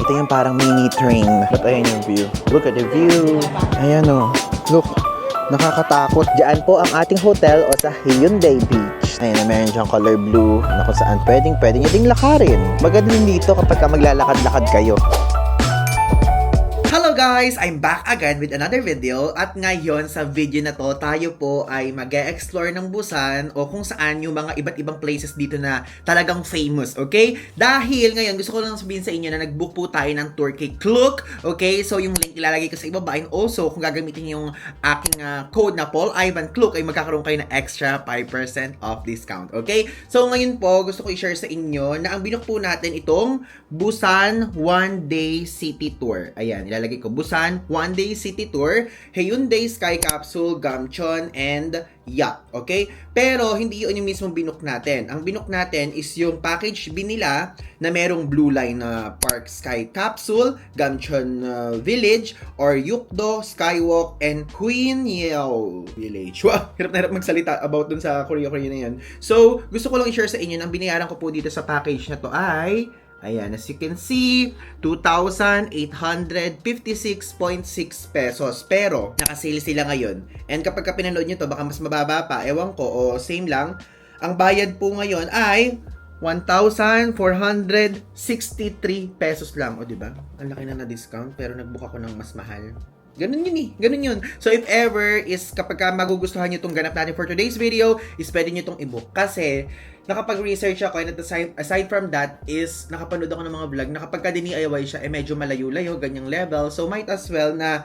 ito yung parang mini train. But ayan yung view. Look at the view. Ayan o. Look. Nakakatakot. Diyan po ang ating hotel o sa Hyundai Beach. Ayan na meron diyang color blue na kung saan pwede nyo ding lakarin. Maganda din dito kapag maglalakad-lakad kayo. Hello guys! I'm back again with another video at ngayon sa video na to tayo po ay mag-e-explore ng Busan o kung saan yung mga iba't ibang places dito na talagang famous, okay? Dahil ngayon gusto ko lang sabihin sa inyo na nag-book po tayo ng tour kay Klook, okay? So yung link ilalagay ko sa ibaba and also kung gagamitin yung aking code na Paul Ivan Klook ay magkakaroon kayo ng extra 5% off discount, okay? So ngayon po gusto ko i-share sa inyo na ang binook po natin itong Busan One Day City Tour. Ayan, ilalagay ko Busan One Day City Tour, Hyundai Sky Capsule, Gamcheon, and Yacht. Okay? Pero hindi yun yung mismong binook natin. Ang binook natin is yung package B nila na merong Blue Line na Park Sky Capsule, Gamcheon Village, or Yukdo, Skywalk, and Queen Yeo Village. Wow! Hirap na hirap magsalita about dun sa Korea na yan. So, gusto ko lang i-share sa inyo na ang binayaran ko po dito sa package na to ay ayan, as you can see, 2,856.6 pesos. Pero, nakasale sila ngayon. And kapag pinanood nyo to, baka mas mababa pa, ewan ko, o same lang. Ang bayad po ngayon ay 1,463 pesos lang. O, diba? Ang laki na discount, pero nag-book ako ng mas mahal. Ganun yun eh. Ganun yun. So, if ever is kapag magugustuhan nyo itong ganap natin for today's video, is pwede nyo itong i-book. Kasi, nakapag-research ako and aside from that is nakapanood ako ng mga vlog na kapag ka-DIY siya, medyo malayo-layo, ganyang level. So, might as well na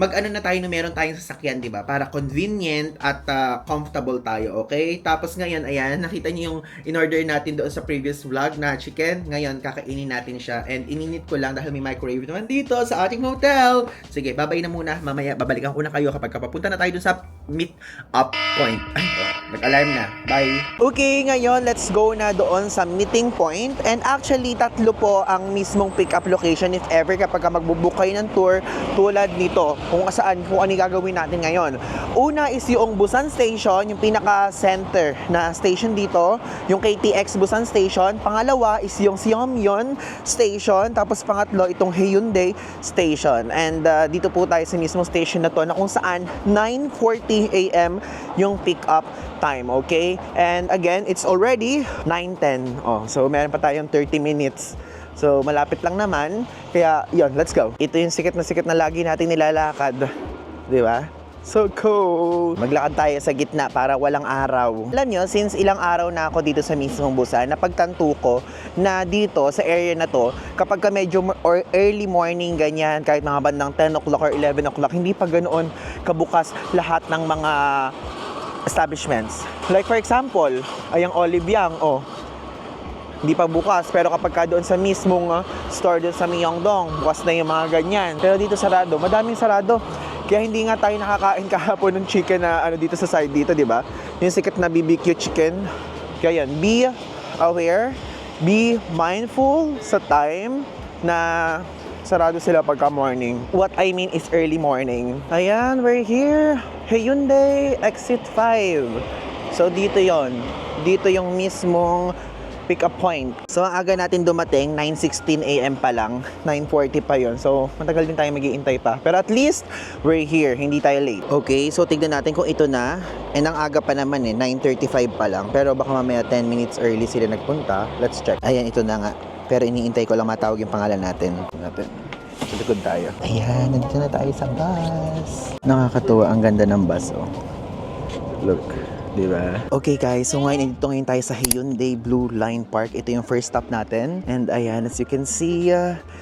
mag-ano na tayo na meron tayong sasakyan, di ba? Para convenient at comfortable tayo, okay? Tapos ngayon, ayan, nakita niyo yung in-order natin doon sa previous vlog na chicken. Ngayon, kakainin natin siya. And ininit ko lang dahil may microwave naman dito sa ating hotel. Sige, babay na muna. Mamaya, babalikan ko na kayo kapag papunta na tayo doon sa meet-up point. Ay, nag-alarm na. Bye! Okay, ngayon, let's go na doon sa meeting point. And actually, tatlo po ang mismong pick-up location if ever kapag magbubook kayo ng tour tulad nito. Kung ano gagawin natin ngayon. Una is yung Busan Station, yung pinaka-center na station dito, yung KTX Busan Station. Pangalawa is yung Seomyeon Station, tapos pangatlo itong Hyundai Station. And dito po tayo sa mismong station na to na kung saan 9:40 AM yung pick-up time, okay? And again, it's already 9:10. Oh, so meron pa tayong 30 minutes. So, malapit lang naman. Kaya, yun, let's go. Ito yung sikat na lagi natin nilalakad. Di ba? So cool! Maglakad tayo sa gitna para walang araw. Alam nyo, since ilang araw na ako dito sa mismong Busan, napagtanto ko na dito sa area na to, kapag ka medyo or early morning ganyan, kahit mga bandang 10 o'clock or 11 o'clock, hindi pa ganoon kabukas lahat ng mga establishments. Like for example, ayang Olive Yang, oh. Hindi pa bukas, pero kapag ka doon sa mismong store doon sa Myeongdong, bukas na yung mga ganyan. Pero dito sarado, madaming sarado. Kaya hindi nga tayo nakakain kahapon ng chicken na dito sa side dito, di ba? Yung sikat na BBQ chicken. Kaya yan, be aware, be mindful sa time na sarado sila pagka morning. What I mean is early morning. Ayan, we're here. Hyundai Exit 5. So dito yon. Dito yung mismong pick-up point. So, ang aga natin dumating, 9:16 AM pa lang. 9:40 pa yon. So, matagal din tayo mag-iintay pa. Pero at least, we're here. Hindi tayo late. Okay, so tignan natin kung ito na. And ang aga pa naman 9:35 pa lang. Pero baka mamaya 10 minutes early sila nagpunta. Let's check. Ayan, ito na nga. Pero iniintay ko lang matawag yung pangalan natin. Sa likod tayo. Ayan, nandito na tayo sa bus. Nakakatuwa, ang ganda ng bus, oh. Look. Diba? Okay guys, so ngayon tayo sa Hyundai Blue Line Park. Ito yung first stop natin. And ayan, as you can see,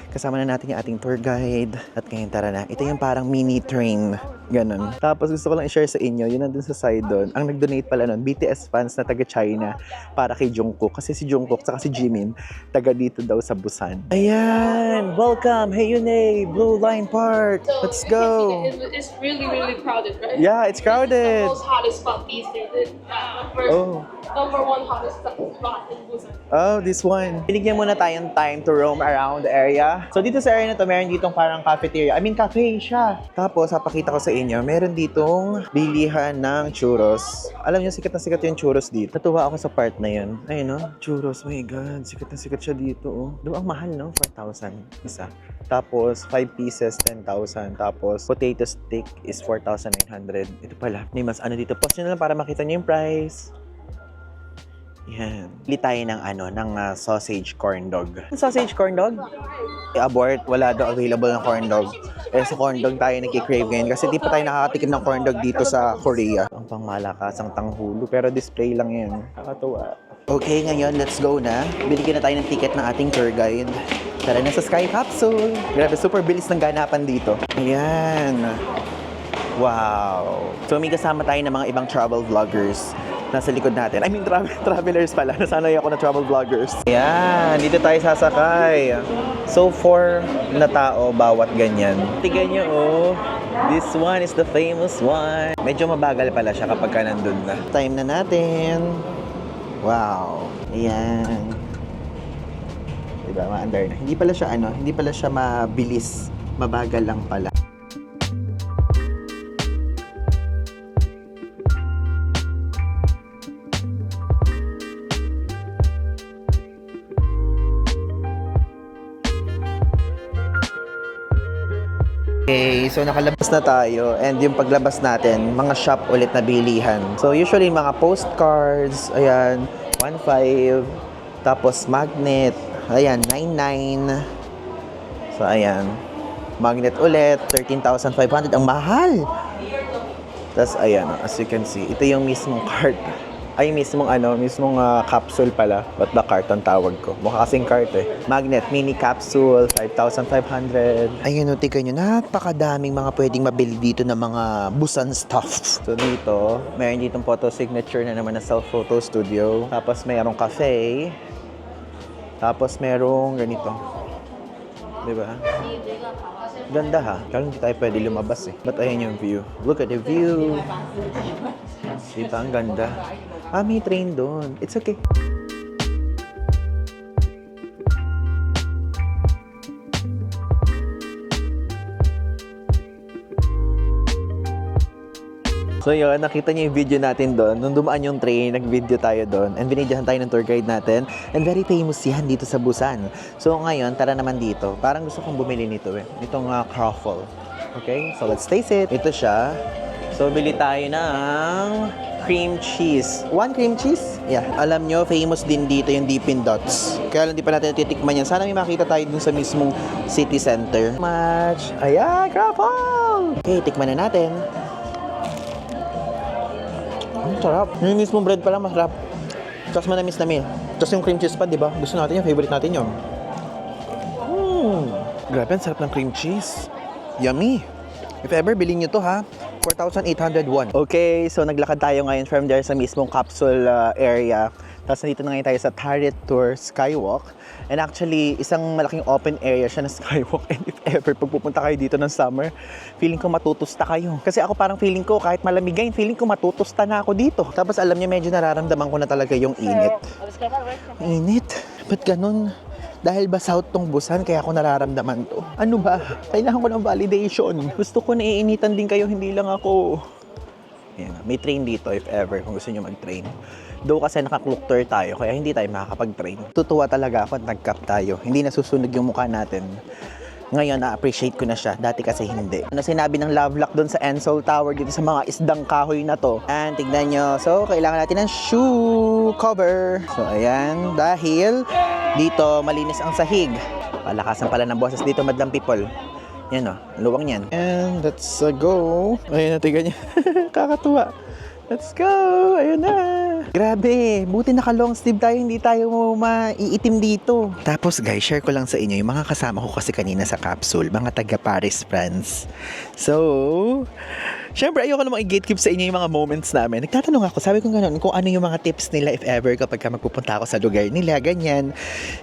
kasama na natin yung ating tour guide. At ngayon tara na. Ito yung parang mini train. Ganon. Tapos gusto ko lang i-share sa inyo, yun nandun sa side doon. Ang nag-donate pala nun, BTS fans na taga China para kay Jungkook. Kasi si Jungkook saka si Jimin, taga dito daw sa Busan. Ayan! Welcome! Hyundai Blue Line Park! Let's go! It's really crowded, right? Yeah, it's crowded! It's the most hottest spot these days. Oh. Number one hottest spot in Busan. Oh, this one. Binigyan muna tayong time to roam around the area. So dito sa area na to, meron ditong parang cafeteria. I mean, cafe siya. Tapos, papakita ko sa inyo, meron ditong bilihan ng churros. Alam niyo, sikat na sikat yung churros dito. Natuwa ako sa part na yun. Ayun, no? Churros, my God. Sikat na sikat siya dito, oh. Doon ang mahal, no? 4,000 isa. Tapos, 5 pieces, 10,000. Tapos, potato stick is 4,900. Ito pala. May mas ano dito. Pause nyo na lang para makita nyo yung price. Yan. Bili tayo ng sausage corn dog. Sausage corn dog? I-abort, wala daw available ng corn dog. Eh sa corn dog tayo nagki-crave ngayon kasi di pa tayo nakakatikim ng corn dog dito sa Korea. Ang pangmalakas, ang tanghulo. Pero display lang yan. Nakakatuwa. Okay, ngayon, let's go na. Biligyan na tayo ng ticket ng ating tour guide. Tara na sa Sky Capsule. Grabe, super bilis ng ganapan dito. Ayan. Wow. So may kasama tayo ng mga ibang travel vloggers nasa likod natin. I mean, travelers pala. Nasanay ako na travel vloggers. Ayan, dito tayo sasakay. So, 4 na tao bawat ganyan. Tignan nyo, oh. This one is the famous one. Medyo mabagal pala siya kapag ka nandun na. Time na natin. Wow. Ayan. Diba, maandar na. Hindi pala siya mabilis. Mabagal lang pala. Okay, so nakalabas na tayo and yung paglabas natin, mga shop ulit na bilihan. So usually mga postcards, ayan, 1.5, tapos magnet, ayan, 9.9. So ayan, magnet ulit, 13,500, ang mahal. Tapos ayan, as you can see, ito yung mismong cart. Ay, mismong capsule pala. But the cart ang tawag ko. Mukha kasing cart eh. Magnet, mini capsule, 5,500. Ayun, tika nyo, napakadaming mga pwedeng mabili dito ng mga Busan stuff. So dito, meron ditong photo signature na naman na self-photo studio. Tapos mayroong cafe. Tapos merong ganito. Diba? Ganda ha. Kaya hindi tayo pwede lumabas eh. But ayan yung view. Look at the view. Diba? Ang ganda. Ah, may train doon. It's okay. So yun, nakita niyo yung video natin doon. Nung dumaan yung train, nag-video tayo doon. And binidyohan tayo ng tour guide natin. And very famous yan dito sa Busan. So ngayon, tara naman dito. Parang gusto kong bumili nito eh. Itong croffle. Okay? So let's taste it. Ito siya. So bili tayo ng cream cheese. 1 cream cheese? Yeah. Alam nyo, famous din dito yung Dippin' Dots. Kaya lang di pa natin titikman yan. Sana may makita tayo dun sa mismong city center. Much. Ayan, croffle! Okay, tikman na natin. Ang sarap. Yung mismong bread pala masarap. Tapos manamis na meal. Tapos yung cream cheese pa, di ba? Gusto natin yung favorite natin yun. Grabe, ang sarap ng cream cheese. Yummy. If ever, bilhin nyo to ha. 4,801. Okay, so naglakad tayo ngayon from there sa mismong capsule area. Tapos nandito na ngayon tayo sa Turret Tour Skywalk. And actually, isang malaking open area siya na skywalk. And if ever, pag pupunta kayo dito ng summer, feeling ko matutusta kayo. Kasi ako parang feeling ko, kahit malamig ngayon, feeling ko matutusta na ako dito. Tapos alam niyo, medyo nararamdaman ko na talaga yung init. Init? Ba't ganun? Dahil ba south tong Busan, kaya ako nararamdaman to. Ano ba? Kailangan ko ng validation. Gusto ko naiinitan din kayo, hindi lang ako. Yan, may train dito if ever, kung gusto nyo mag-train. Though kasi naka-clock tour tayo, kaya hindi tayo makakapag-train. Tutuwa talaga ako at nag-cap tayo. Hindi nasusunog yung mukha natin. Ngayon, na-appreciate ko na siya. Dati kasi hindi. Ano sinabi ng Lovelock doon sa Ensol Tower dito sa mga isdang kahoy na to. And tignan nyo. So, kailangan natin ng shoe cover. So, ayan. Dahil dito, malinis ang sahig. Palakasan pala ng boses dito, madlang people. Yan o, luwang yan. And let's go. Ayun na, tignan nyo. Kakatuwa. Let's go. Ayun na. Grabe, buti naka long sleeve tayo, hindi tayo maiitim dito. Tapos guys, share ko lang sa inyo yung mga kasama ko kasi kanina sa capsule, mga taga Paris, France. So, syempre ayoko namang i-gatekeep sa inyo yung mga moments namin. Nagtatanong ako, sabi ko gano'n, kung ano yung mga tips nila if ever kapag ka magpupunta ako sa lugar nila, ganyan.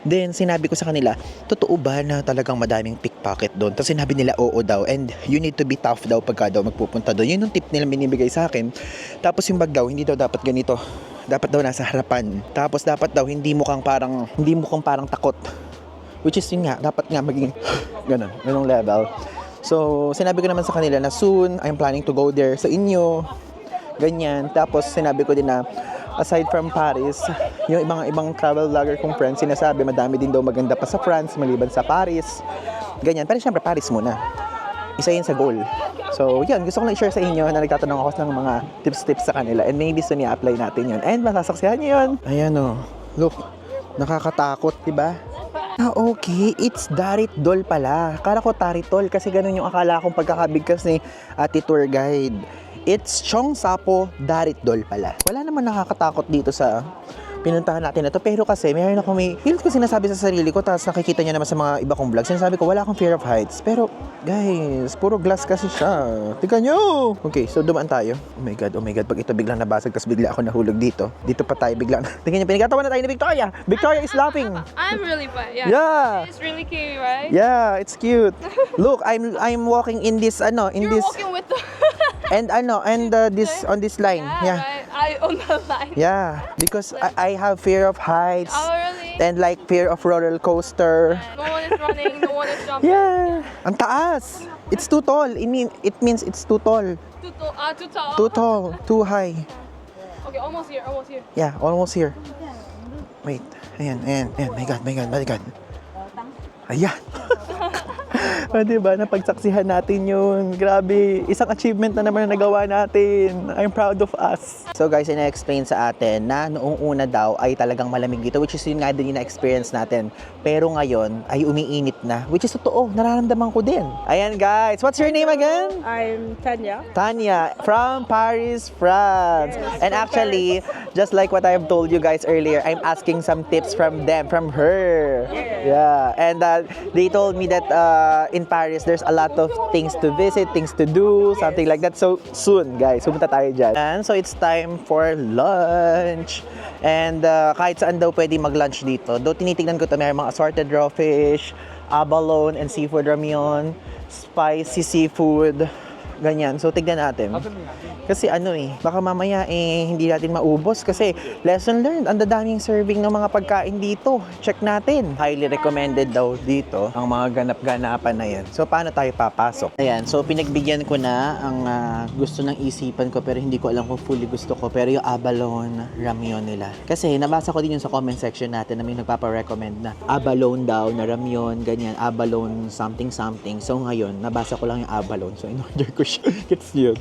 Then, sinabi ko sa kanila, totoo ba na talagang madaming pickpocket doon? Tapos sinabi nila, oo daw. And you need to be tough daw pagka daw magpupunta doon. Yun yung tip nila binibigay sa akin. Tapos yung bag daw, hindi daw dapat ganito. Dapat daw nasa harapan. Tapos dapat daw hindi mukhang parang takot. Which is yun nga, dapat nga maging ganong level. So, sinabi ko naman sa kanila na soon, I'm planning to go there sa inyo. Ganyan. Tapos, sinabi ko din na, aside from Paris, yung ibang travel vlogger kong friends, sinasabi, madami din daw maganda pa sa France, maliban sa Paris. Ganyan. Pero syempre, Paris muna. Isa yun sa goal. So, yun. Gusto ko lang i-share sa inyo na nagtatanong ako ng mga tips sa kanila. And maybe soon i-apply natin yun. And masasaksihan nyo yun. Ayan o. Look. Nakakatakot, diba? Ah, okay. It's Daritol pala. Akala ko Taritol kasi ganun yung akala kong pagkakabigkas ni ate tour guide. It's Cheongsapo Daritol pala. Wala naman nakakatakot dito sa pinuntahan natin na to. Pero kasi mayroon ako feel ko sinasabi sa sarili ko, tapos nakikita niya naman sa mga iba kong vlog. Sinasabi ko, wala akong fear of heights. Pero, guys, puro glass kasi siya. Tingnan nyo! Okay, so dumaan tayo. Oh my God. Pag ito biglang nabasag, tapos bigla ako nahulog dito. Dito pa tayo biglang. Tingnan nyo, pinagkatawa na tayo ni Victoria. Victoria is laughing. I'm really fun. Yeah. Yeah. It's really cute, right? Yeah, it's cute. Look, I'm walking in this You're walking with the. and this on this line. Yeah. Right? I on the line. Yeah, because I have fear of heights Oh, really? and like fear of roller coaster. No one is running. No one is jumping. Yeah. Ang taas. It's too tall. It means it's too tall. Too tall. Too tall. Too tall. Too high. Okay, almost here. Almost here. Yeah, almost here. Wait. Ayan. My God. Ayan. O, diba? Napagsaksihan natin yun. Grabe. Isang achievement na naman na nagawa natin. I'm proud of us. So guys, ina-explain sa atin na noong una daw ay talagang malamig dito, which is yun nga din yung na-experience natin. Pero ngayon ay umiinit na, which is totoo. Nararamdaman ko din. Ayan guys. What's your name again? I'm Tanya. Tanya from Paris, France. And actually, just like what I've told you guys earlier, I'm asking some tips from her. Yeah. And they told me that in Paris, there's a lot of things to visit, things to do, something like that. So, soon, guys, pumunta tayo dyan. And so, it's time for lunch. And kahit saan daw pwede mag-lunch dito. Though tinitignan ko ito, may mga assorted raw fish, abalone and seafood ramyun, spicy seafood, ganyan. So, tignan natin. Kasi baka mamaya hindi natin maubos kasi lesson learned, ang dadaming serving ng mga pagkain dito. Check natin. Highly recommended daw dito ang mga ganap-ganapan na yan. So, paano tayo papasok? Ayan, so pinagbigyan ko na ang gusto ng isipan ko pero hindi ko alam kung fully gusto ko. Pero yung abalone ramyun nila. Kasi nabasa ko din yung sa comment section natin na may nagpapa-recommend na abalone daw na ramyun, ganyan, abalone something. So, ngayon, nabasa ko lang yung abalone. So, in-order ko siya. Gets yun.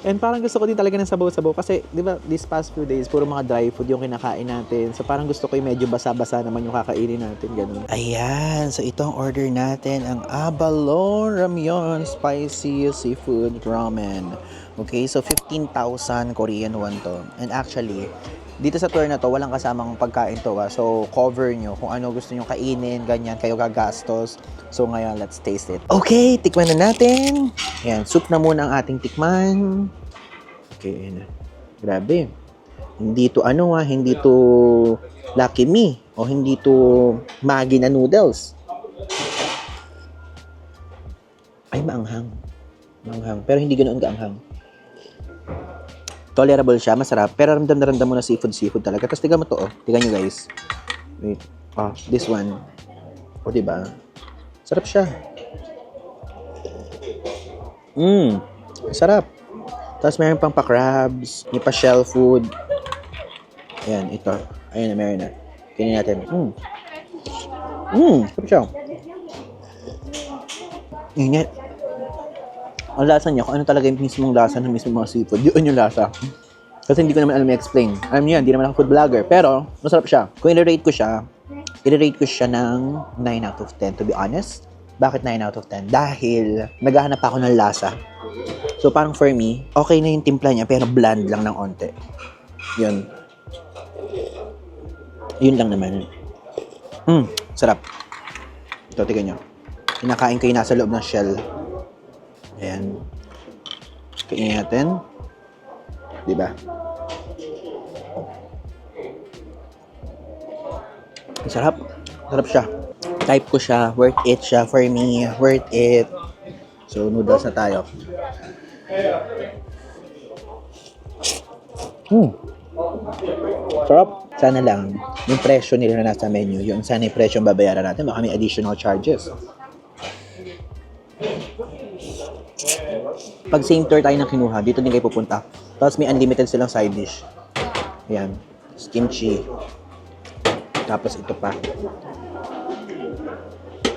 And parang gusto ko din talaga ng sabaw-sabaw kasi, di ba, these past few days, puro mga dry food yung kinakain natin. So, parang gusto ko yung medyo basa-basa naman yung kakainin natin, ganun. Ayan, so ito ang order natin, ang abalone ramyun spicy seafood ramen. Okay, so 15,000 Korean won to. And actually, dito sa tour na to, walang kasamang pagkain to. So, cover nyo kung ano gusto nyo kainin, ganyan, kayo gagastos. So, ngayon, let's taste it. Okay, tikman na natin. Ayan, soup na muna ang ating tikman. Okay, ayan na. Grabe. Hindi to hindi to Lucky Me o hindi to Maggi na noodles. Ay, maanghang. Pero hindi ganoon kaanghang. Tolerable siya, masarap. Pero ramdam na ramdam mo na seafood talaga. Tapos tignan mo to, Tignan nyo guys. Wait. This one. Diba? Sarap siya. Sarap. Tapos meron pang pa-crabs, may pa-shell food. Ayan, ito. Ayan na, meron na. Kinin natin. Sarap siya. Ingat. Ang lasa niya, kung ano talaga yung mismong lasa ng mismong mga seafood, yun yung lasa. Kasi hindi ko naman alam i-explain. Alam niyo yan, hindi naman ako food vlogger. Pero, masarap siya. Kung i-rate ko siya ng 9 out of 10, to be honest. Bakit 9 out of 10? Dahil, naghahanap ako ng lasa. So, parang for me, okay na yung timpla niya, pero bland lang ng onte. Yun. Yun lang naman. Sarap. Ito, tignan nyo. Kinakain ko yung nasa loob ng shell. Ayan. Kainin natin. Diba? Sarap. Sarap siya. Type ko siya. Worth it siya for me. Worth it. So, noodles na tayo. Sarap. Sana lang, yung presyo nila na nasa menu, yung sana yung presyo yung babayaran natin, baka may additional charges. Pag same tour tayo ng kinuha, dito din kayo pupunta. Tapos may unlimited silang side dish. Ayan. Kimchi. Tapos ito pa.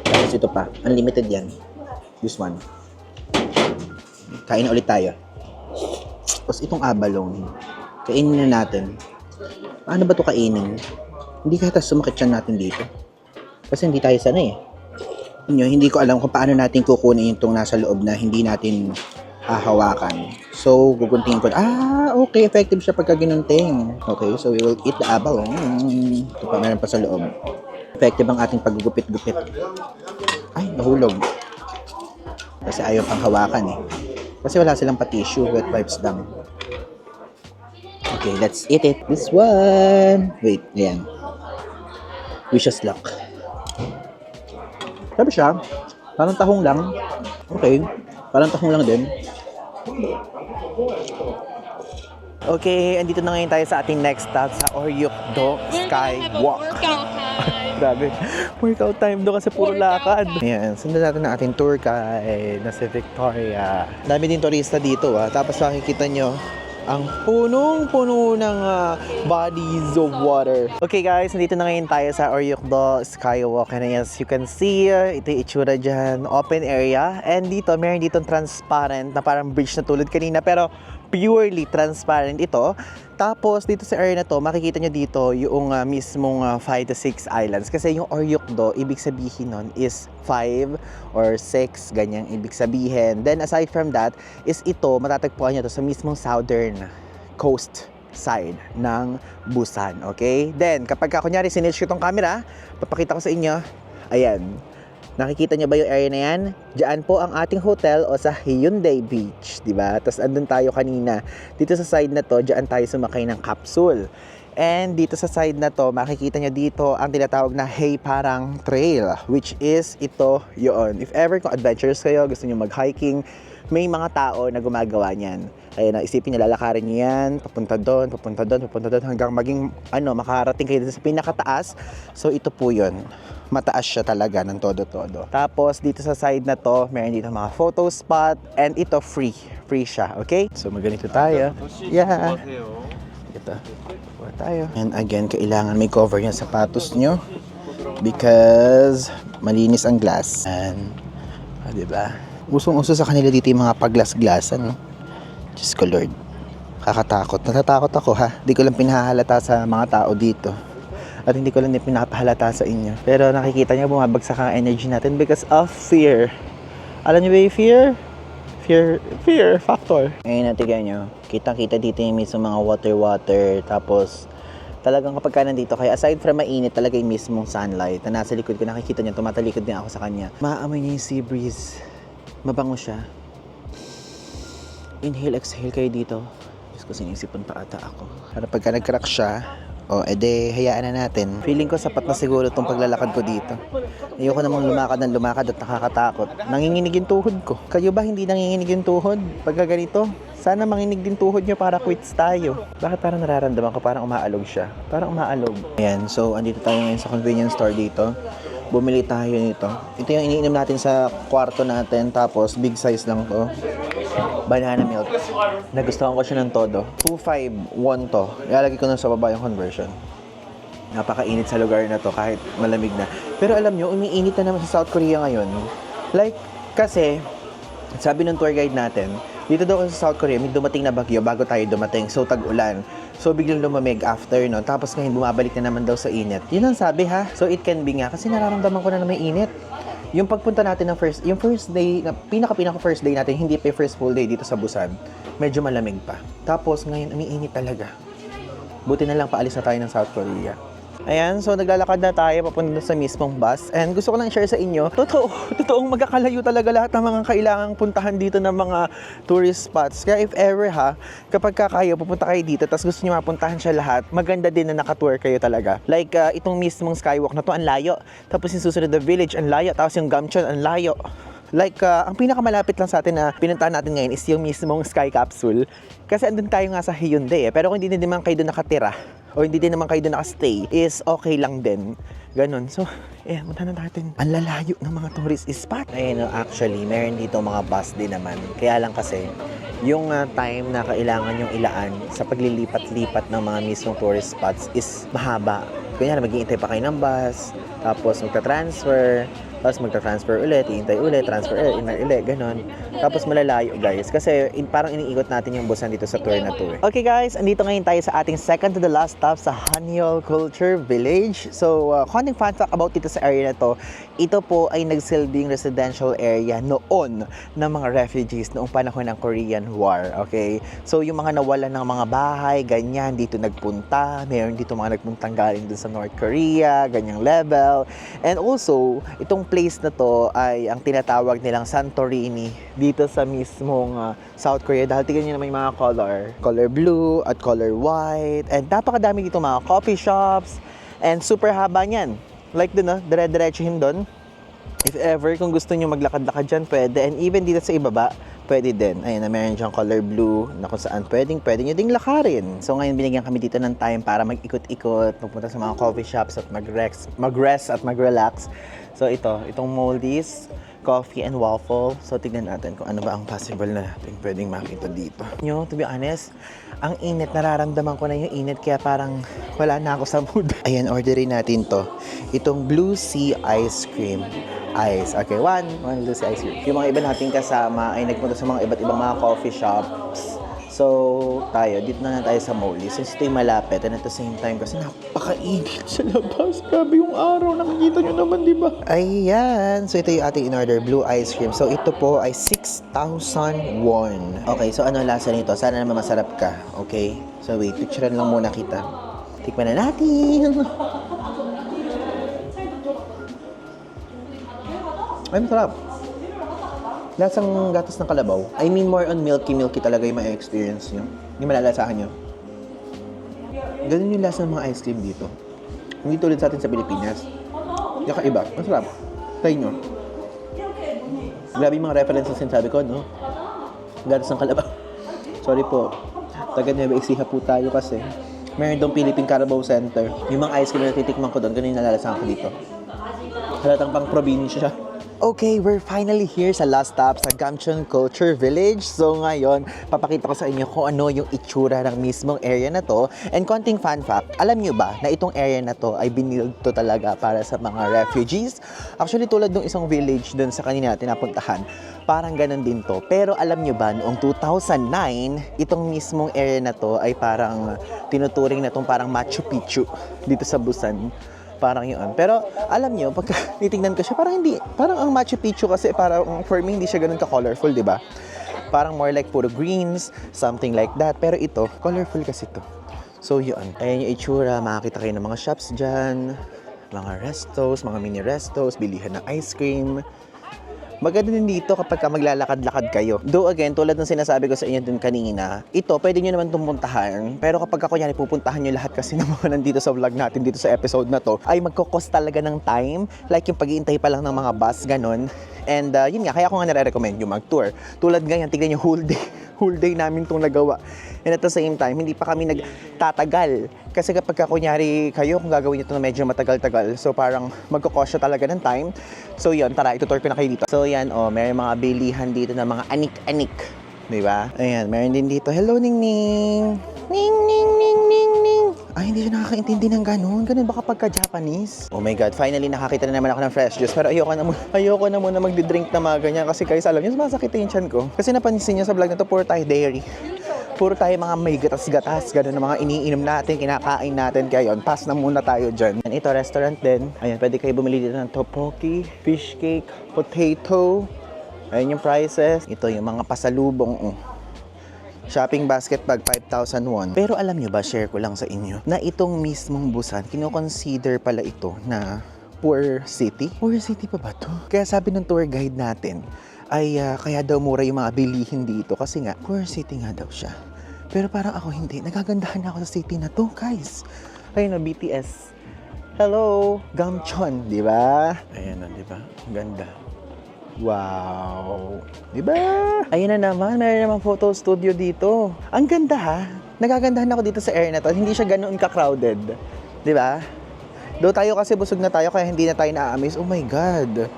Tapos ito pa. Unlimited yan. This one. Kain na ulit tayo. Tapos itong abalone. Kainin na natin. Paano ba ito kainin? Hindi kaya sumakit siya natin dito. Kasi hindi tayo sanay eh. Hindi ko alam kung paano natin kukunin itong nasa loob na hindi natin hahawakan. So, guguntingin ko. Okay. Effective siya pagka ginunting. Okay, so we will eat the abalone. Ito pa, meron pa sa loob. Effective ang ating paggugupit-gupit. Ay, nahulog. Kasi ayaw pang hawakan eh. Kasi wala silang pa-tissue, wet wipes lang. Okay, let's eat it. This one. Wait, ayan. Wish us luck. Sabi siya, parang tahong lang. Okay, parang tahong lang din. Okay, andito na ngayon tayo sa ating next stop sa Oryokdo Skywalk. Workout time. Grabe. Workout time doon kasi puro Workout lakad. time. Ayan, sundan natin ang ating tour guide na si Victoria. Dami din turista dito Tapos makikita nyo, ang punong-puno ng bodies of water. Okay guys, nandito na ngayon tayo sa Oryokdo Skywalk. And as you can see, ito yung itsura dyan. Open area. And dito, meron ditong transparent na parang bridge na tulad kanina. Pero purely transparent ito. Tapos dito sa area na to, makikita nyo dito yung mismong 5 to 6 islands. Kasi yung Oryokdo, ibig sabihin nun is 5 or 6, ganyang ibig sabihin. Then aside from that, is ito, matatagpuan nyo to sa mismong southern coast side ng Busan. Okay? Then, kapag kunyari sinilch ko tong camera, papakita ko sa inyo, ayan. Nakikita niyo ba yung area na yan? Diyan po ang ating hotel o sa Hyundai Beach, di ba? Tapos andun tayo kanina. Dito sa side na to, diyan tayo sumakay ng capsule. And dito sa side na to, makikita niyo dito ang tinatawag na Hey Parang Trail, which is ito yun. If ever kung adventurous kayo, gusto niyo mag-hiking, may mga tao na gumagawa niyan. Kaya isipin niyo, lalakarin niyo yan, papunta doon, hanggang maging, makarating kayo sa pinakataas. So ito po yun. Mataas siya talaga ng todo-todo. Tapos dito sa side na to, meron dito mga photo spot, and ito free siya, okay? So maganito tayo. Yeah. Ito. Tayo. And again, kailangan may cover yung sapatos nyo because malinis ang glass. And, diba? Usong-uso sa kanila dito yung mga paglas-glasan, no? Diyos ko Lord. Kakatakot. Natatakot ako Di ko lang pinahalata sa mga tao dito. At hindi ko lang din pinapahalata sa inyo. Pero nakikita niyo bumabagsak ang energy natin because of fear. Alam niyo ba yung fear? Fear factor. Ngayon natin nyo, kitang-kita dito yung mismo mga water. Tapos, talagang kapag ka nandito, kaya aside from mainit, talaga yung mismong sunlight na nasa likod ko, nakikita niyo, tumatalikod din ako sa kanya. Maaamoy niya yung sea breeze. Mabango siya. Inhale, exhale kayo dito. Diyos ko, sinisipon pa ata ako. Para pagka nag-crack siya, hayaan na natin. Feeling ko sapat na siguro itong paglalakad ko dito. Ayoko namang lumakad at nakakatakot. Nanginginig yung tuhod ko. Kayo ba hindi nanginginig yung tuhod? Pagka ganito, sana manginig din tuhod nyo para quits tayo. Bakit parang nararamdaman ko parang umaalog siya? Parang umaalog. Ayan, so andito tayo ngayon sa convenience store dito. Bumili tayo nito. Ito yung iniinom natin sa kwarto natin. Tapos big size lang to. Banana milk. Nagustuhan ko siya ng todo. 251 to. Ilalagay ko na sa baba yung conversion. Napakainit sa lugar na to kahit malamig na. Pero alam nyo, umiinit na naman sa South Korea ngayon. Like, kasi, sabi ng tour guide natin, dito daw sa South Korea, may dumating na bagyo bago tayo dumating. So, tag-ulan. So, biglang lumamig after, no? Tapos ngayon, bumabalik na naman daw sa init. Yun ang sabi, So, it can be nga. Kasi nararamdaman ko na may init. Yung pagpunta natin ng yung first day, pinaka first day natin, hindi pa yung first full day dito sa Busan, medyo malamig pa. Tapos, ngayon, umiinit talaga. Buti na lang paalis na tayo ng South Korea. Ayan, so naglalakad na tayo papunta sa mismong bus. And gusto ko lang share sa inyo, totoong magkakalayo talaga lahat ng mga kailangang puntahan dito ng mga tourist spots. Kaya if ever kapag kayo pupunta kayo dito, tapos gusto niyo mapuntahan siya lahat, maganda din na nakatour kayo talaga. Like itong mismong skywalk na to, ang layo. Tapos yung susunod na village, ang layo. Tapos yung Gamcheon, ang layo. Like, ang pinakamalapit lang sa atin na pinuntahan natin ngayon is yung mismong Sky Capsule. Kasi andun tayo nga sa Hyundai Pero kung hindi din naman kayo doon nakatira, o hindi din naman kayo doon nakastay, is okay lang din. Ganon. So, punta na natin. Ang lalayo ng mga tourist spot. Ayun, actually, meron dito mga bus din naman. Kaya lang kasi, yung time na kailangan yung ilaan sa paglilipat-lipat ng mga mismong tourist spots is mahaba. Kunyari, mag-iintay pa kayo ng bus, tapos magta-transfer, tapos magta-transfer ulit, iintay ulit, transfer ulit, ganon. Tapos malalayo guys, kasi parang iniikot natin yung busan dito sa tour na to. Okay guys, andito ngayon tayo sa ating second to the last stop sa Hanyul Culture Village. So, konting fun fact about dito sa area na to, ito po ay nagsilbing residential area noon ng mga refugees noong panahon ng Korean War, okay? So, yung mga nawalan ng mga bahay, ganyan, dito nagpunta, meron dito mga nagpuntang galing dun sa North Korea, ganyang level. And also, itong place na to ay ang tinatawag nilang Santorini dito sa mismong South Korea. Dahil tignan nyo naman yung mga color blue at color white. And napakadami dito mga coffee shops. And super haba niyan. Like dun, dire-diretsuhin dun. If ever, kung gusto nyo maglakad-lakad dyan, pwede. And even dito sa ibaba, pwede din. Ayun na, meron dyan color blue na kung saan pwede nyo ding lakarin. So ngayon binigyan kami dito ng time para mag-ikot-ikot, magpunta sa mga coffee shops at mag-rest at mag-relax. So itong Moldy's Coffee and Waffle. So tignan natin kung ano ba ang possible na natin pwedeng makita dito. To be honest, ang init, nararamdaman ko na yung init kaya parang wala na ako sa mood. Ayan, orderin natin to. Itong Blue Sea Ice Cream. Okay, one Blue Sea Ice Cream. Yung mga iba nating kasama ay nagpunta sa mga iba't ibang mga coffee shops. So, dito na tayo sa Molly's. Since ito yung malapit, and at the same time, kasi napakainit sa labas. Grabe yung araw, nakikita nyo naman, di ba? Ayan. So, ito yung ating in-order, blue ice cream. So, ito po ay 6,000 won. Okay, so ano lasa nito? Sana naman masarap ka. Okay? So, wait, picturean lang muna kita. Tikman na natin. Ay, masarap. Lasang gatas ng kalabaw. I mean, more on milky talaga yung may experience nyo. Yung malalasahan nyo. Ganun yung lasa ng mga ice cream dito. Hindi tulad sa atin sa Pilipinas. Kakaiba. Masarap. Try nyo. Grabe yung mga references yung sabi ko, no? Gatas ng kalabaw. Sorry po. Taga Nueva Ecija po tayo kasi. Meron doon Philippine Carabao Center. Yung mga ice cream na titikman ko doon, ganun yung nalalasahan ko dito. Halatang pang probinsya. Okay, we're finally here sa last stop sa Gamcheon Culture Village. So ngayon, papakita ko sa inyo kung ano yung itsura ng mismong area na to. And konting fun fact, alam nyo ba na itong area na to ay binild to talaga para sa mga refugees? Actually, tulad ng isang village dun sa kanina natin napuntahan, parang ganun din to. Pero alam nyo ba, noong 2009, itong mismong area na to ay parang tinuturing na tong parang Machu Picchu dito sa Busan. Parang yun. Pero alam nyo, pag titignan ko siya, parang ang Machu Picchu kasi parang for me hindi siya ganun ka-colorful, di ba? Parang more like puro greens, something like that. Pero ito, colorful kasi ito. So yun. Ayan yung itsura, makakita kayo ng mga shops dyan, mga restos, mga mini restos, bilihan ng ice cream. Maganda din dito kapag ka maglalakad-lakad kayo. Though again, tulad ng sinasabi ko sa inyo dun kanina, ito, pwede nyo naman pumuntahan. Pero kapag ka kunyari pupuntahan nyo lahat kasi ng mga nandito sa vlog natin, dito sa episode na to, ay magkukos talaga ng time. Like yung pag-iintay pa lang ng mga bus, ganun. And yun nga, kaya ko nga nare-recommend yung mag-tour. Tulad ngayon, tignan nyo, whole day namin itong nagawa. And at the same time, hindi pa kami nagtatagal. Kasi kapag kunyari kayo, kung gagawin nyo ito na medyo matagal-tagal, so parang magkukosya talaga ng time. So yun, tara, itutur ko na kayo dito. So yan, may mga bilihan dito na mga anik-anik. Diba? Ayan, meron din dito. Hello, Ning-Ning! Ning-Ning-Ning-Ning-Ning! Ay, hindi siya nakakaintindi ng ganun. Ganun ba kapag ka-Japanese? Oh my God, finally nakakita na naman ako ng fresh juice. Pero ayoko na muna magdi-drink na mga ganyan. Kasi guys, alam niyo, masakit yung tiyan ko. Kasi napansin niyo sa vlog na to, puro tayo dairy. Puro tayo mga may gatas-gatas. Ganun na mga iniinom natin, kinakain natin. Kaya yun, pass na muna tayo dyan. And ito, restaurant din. Ayan, pwede kayo bumili dito ng tteokbokki, fish cake, potato. Ayan yung prices. Ito yung mga pasalubong. Shopping basket bag, 5,000 won. Pero alam nyo ba, share ko lang sa inyo, na itong mismong Busan, kinoconsider pala ito na poor city. Poor city pa ba to? Kaya sabi ng tour guide natin, ay kaya daw mura yung mga bilihin dito kasi nga, poor city nga daw siya. Pero parang ako hindi. Nagagandahan na ako sa city na to, guys. Ayun na, BTS. Hello, Gamcheon, di ba? Ayan na, di ba? Ganda. Wow! Diba? Ayun na naman, mayroon naman photo studio dito. Ang ganda ha. Nagagandahan ako dito sa area na to. Hindi siya ganoon ka-crowded. Diba? Do tayo kasi busog na tayo kaya hindi na tayo na-amaze. Oh my God!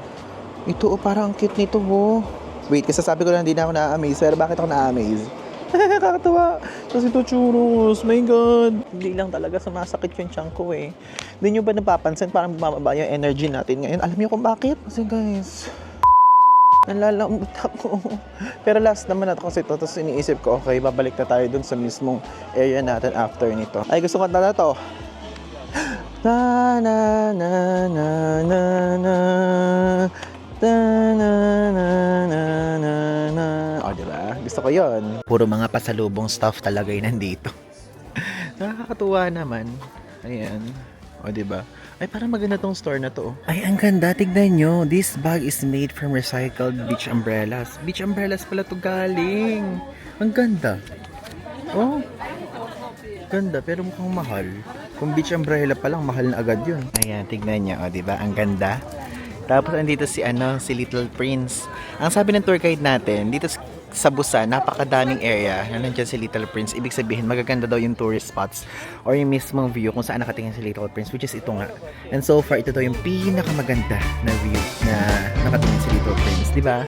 Ito parang cute nito oh. Wait, kasi sabi ko lang hindi na ako na-amaze. Pero bakit ako na-amaze? Kakatawa. Kasi ito churros. My God. Hindi lang talaga sumasakit yung tiyan ko eh. Hindi nyo ba napapansin parang bumababa yung energy natin ngayon? Alam niyo kung bakit? Kasi guys, nalalamot ako. Pero last naman natin kasi ito. Tapos iniisip ko, okay, babalik na tayo dun sa mismong area natin after nito. Ay, gusto ko na to. Na na na na na na na na na na na na. O, diba? Gusto ko yon. Puro mga pasalubong stuff talaga yung nandito. Nakakatuwa naman. Ayan. O, diba? Ay, parang maganda tong store na to. Ay, ang ganda. Tignan nyo. This bag is made from recycled beach umbrellas. Beach umbrellas pala to galing. Ang ganda. Oh. Ganda, pero mukhang mahal. Kung beach umbrella pa lang, mahal na agad yun. Ayan, tignan nyo. O, diba? Ang ganda. Tapos, andito si Little Prince. Ang sabi ng tour guide natin, dito sa Busan, napakadaming area na nandiyan si Little Prince. Ibig sabihin, magaganda daw yung tourist spots or yung mismong view kung saan nakatingin si Little Prince, which is ito nga. And so far, ito daw yung pinakamaganda na view na nakatingin si Little Prince, di ba?